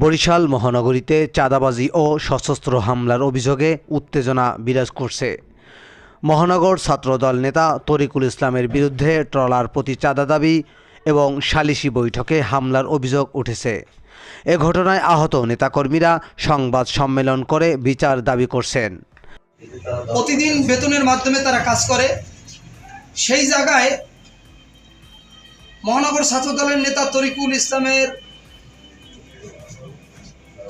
বরিশাল মহানগরীতে চাঁদাবাজি ও সশস্ত্র হামলার অভিযোগে উত্তেজনা বিরাজ করছে। মহানগর ছাত্রদল নেতা তরিকুল ইসলামের বিরুদ্ধে ট্রলার প্রতি চাঁদা দাবি এবং সালিশি বৈঠকে হামলার অভিযোগ উঠেছে। এ ঘটনায় আহত নেতাকর্মীরা সংবাদ সম্মেলন করে বিচার দাবি করছেন। প্রতিদিন বেতনের মাধ্যমে তারা কাজ করে, সেই জায়গায় মহানগর ছাত্রদলের নেতা তরিকুল ইসলামের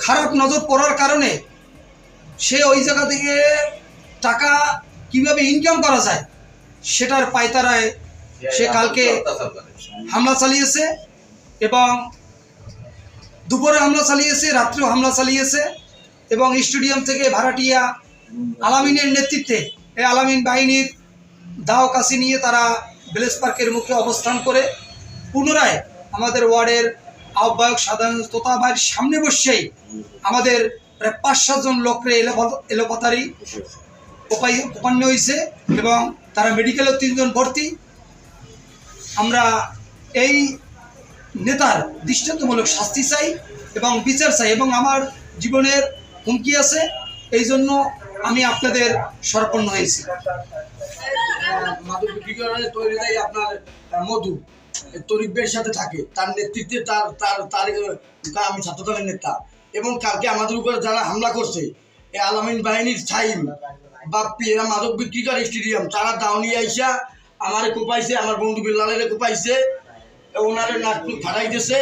খারাপ নজর পড়ার কারণে সে ওই জায়গা থেকে টাকা কিভাবে ইনকাম করা যায় সেটার পায়তারায় সে কালকে হামলা চালিয়েছে এবং দুপুরে হামলা চালিয়েছে, রাত্রেও হামলা চালিয়েছে এবং স্টেডিয়াম থেকে ভাড়াটিয়া আলামিনের নেতৃত্বে এই আলামিন বাহিনীর দাও কাশি নিয়ে তারা ভিলেজ পার্কের মুখে অবস্থান করে পুনরায় আমাদের ওয়ার্ডের আহ্বায়ক সাধারণ তোতাবাইয়ের সামনে বসেই আমাদের প্রায় 5-7 জন লোকরে এলোপাতারি কোপান্য হয়েছে এবং তারা মেডিকেলেও 3 জন ভর্তি। আমরা এই নেতার দৃষ্টান্তমূলক শাস্তি চাই এবং বিচার চাই এবং আমার জীবনের হুমকি আছে, এই জন্য আমি আপনাদের শরণাপন্ন হয়েছি। মাদক বিক্রি করে তৈরি দেয় আপনার মধু তরিকের সাথে থাকে, তার নেতৃত্বে তার আমি ছাত্রদলের নেতা এবং কালকে আমাদের উপরে যারা হামলা করছে এই আলামিন বাহিনীর ছাইম বাপ্পি এরা মাদক বিক্রি করে স্টেডিয়াম, তারা দাউনি আইসা আমারে কোপাইছে, আমার বন্ধু বিল্লালের কোপাইছে, ওনারে নাক ফাটাইতেছে।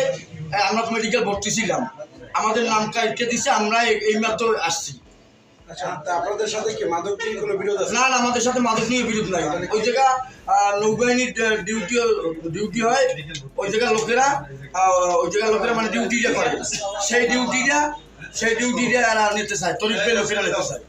আমরা তো মেডিকেল ভর্তি ছিলাম, আমাদের নাম কাটকে দিছে, আমরা এইমাত্র আসছি। আচ্ছা, আপনাদের সাথে কি মাদক নিয়ে কোনো বিরোধ আছে? না, আমাদের সাথে মাদক নিয়ে বিরোধ নাই। ওই জায়গা নৌবাহিনীর ডিউটি হয়, ওই জায়গার লোকেরা মানে ডিউটিটা করে, সেই ডিউটিটা এরা নিতে চায়, তরিকের লোকেরা নিতে চায়।